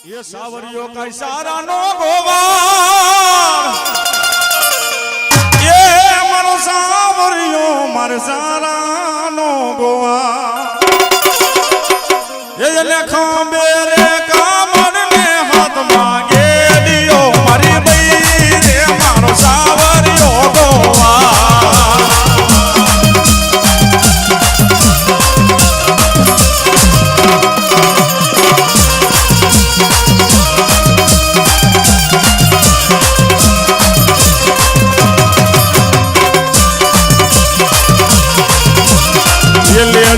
ये सावरियों का इशारा नो गोवार ये मरो सावरियों मर सारा नो गोवार ये लेखों मेरे कामन में हाथ मांगे दियो मरी बई रे मरो सावरियों गोवार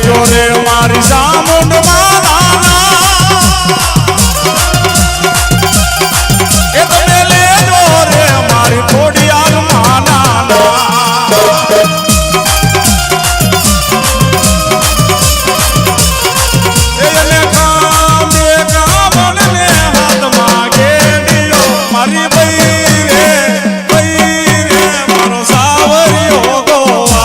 जोरे मारी सामुंड मालाना ए तो ले जोरे मारी थोड़ी आग मानाना ए लेखा बेका मन ने हाथ मांगे दियो मारी बई रे मारो सावरियो गोवा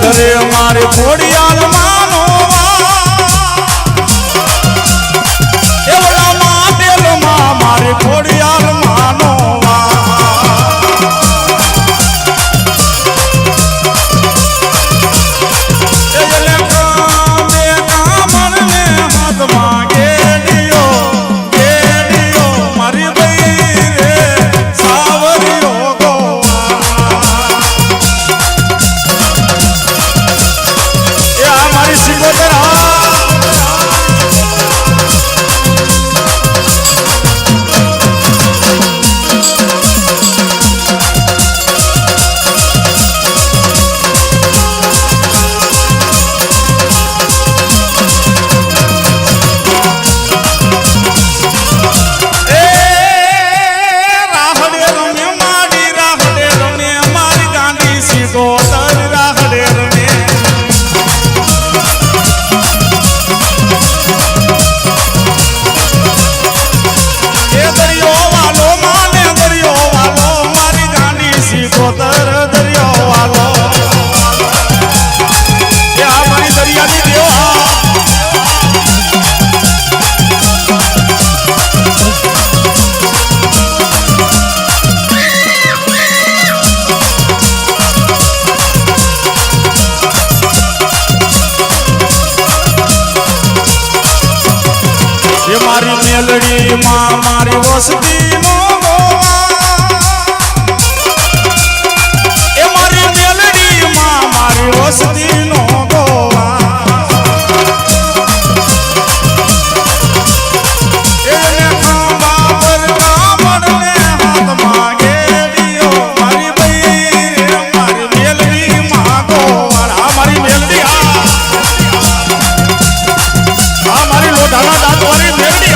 धरे मारे खोड़ियाल मानो एवला मां दिल मां मारे खोड़ियाल मानो एले काम मन में हाथ मांगे दियो मारी बई रे सावरियो मारी मेलड़ी मां मारी वसती नो गोवा ए मारी मेलड़ी मां मारी वसती नो गोवा ए लेखा बाबर कामन ने हाथ मांगे दियो मारी बई रे मारी मेलड़ी मां गोवा हमारी मेलड़ी हमारी लोटाना दांत वाली मेलड़ी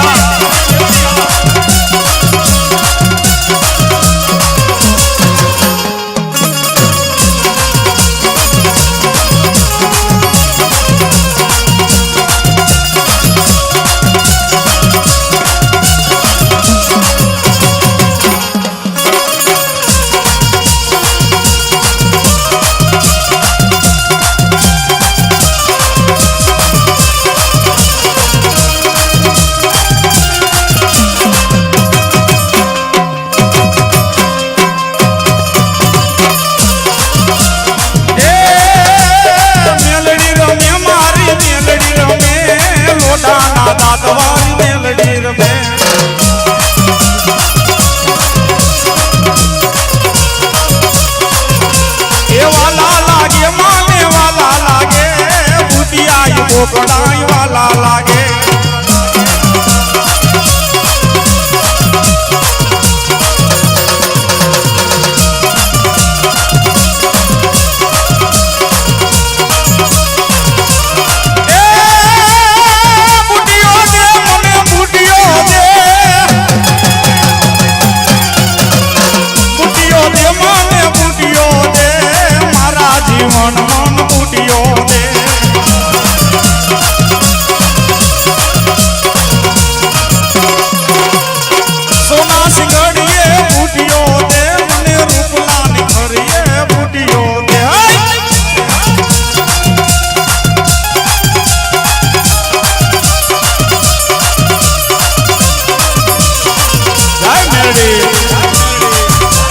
મેલડી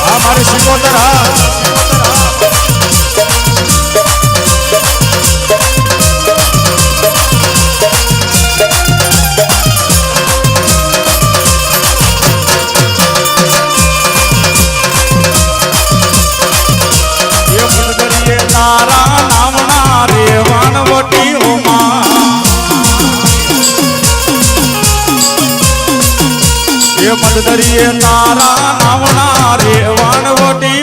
આ મારી સિકોતર હા તારા નામના રે વાણવટી એ મદદરીએ તારા નામના રે વાણવટી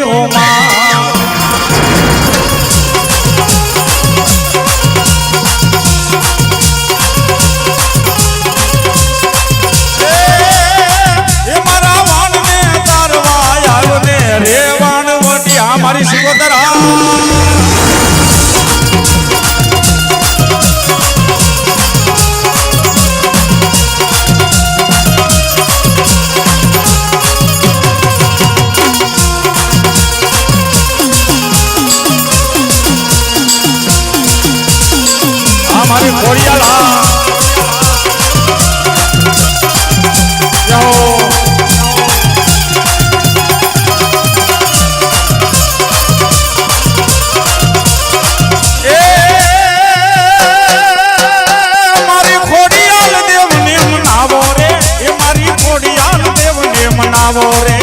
એ મારા વાણને તારવા આવ્યો ને રે વાણવટી આ મારી સિકોતર મારી ખોડિયાલા મારી ખોડિયાલ દેવને મનાવો રે એ મારી ખોડિયાલ દેવને મનાવો રે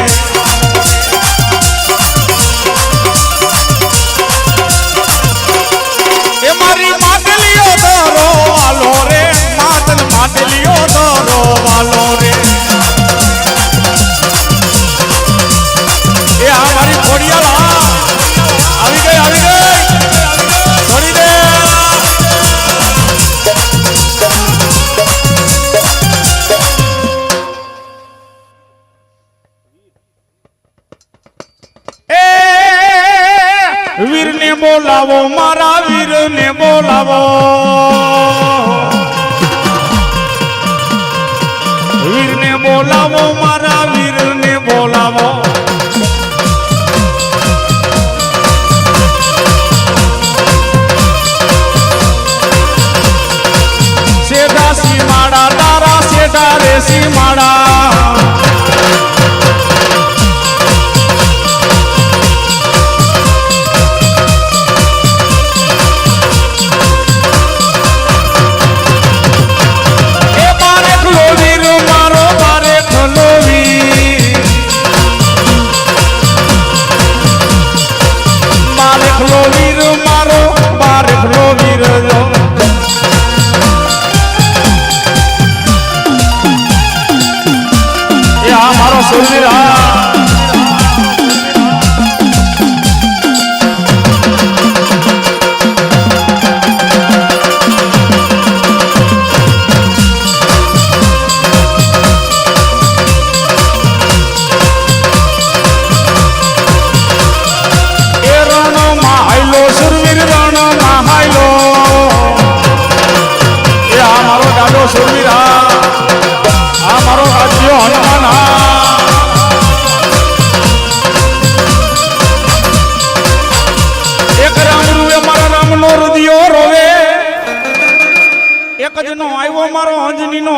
એ મારી માટલીઓ દરો વાલો રે માતલ માટલીઓ દરો વાલો રે એ આ મારી ખોડિયાલા આવી ગઈ છોડી દે વીરને બોલાવો મારા વીરને બોલાવો વીરને બોલાવો મારા વીરને બોલાવો સેઠા સીમાડા તારા સેઠા રે સીમાડા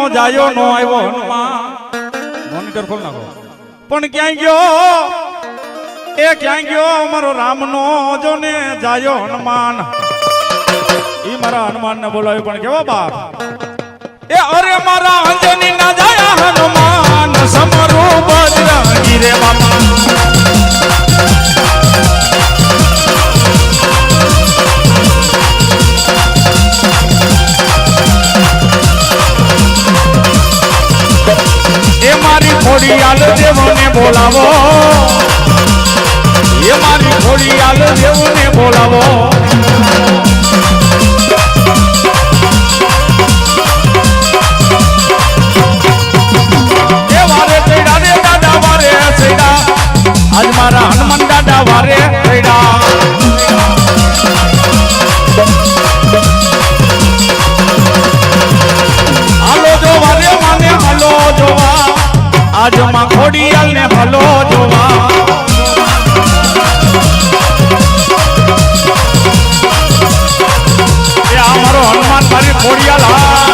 જાયો નો આવ્યો હનુમાન મોનિટર ખોલ નાખો પણ ક્યાં ગયો એ ક્યાં ગયો મારો રામ નો જો ને જાયો હનુમાન ઈ મારા હનુમાન ને બોલાવ્યો પણ કેવો બાપ એ અરે મારા અંજની ના જાયા હનુમાન સમરો બજરંગી રે બાપા ખોડિયાલ દેવને બોલાવો એ મારી ખોડિયાલ દેવને બોલાવો એ વારે ચૈડા રે દાદા વારે ચૈડા આજ મારા હનુમાન દાદા વારે ચૈડા હાલો જો વારે માને હાલો જોવા આજ માં ખોડિયાલ ને ભલો જોવા એ અમારો હનુમાન મારી ખોડિયાલ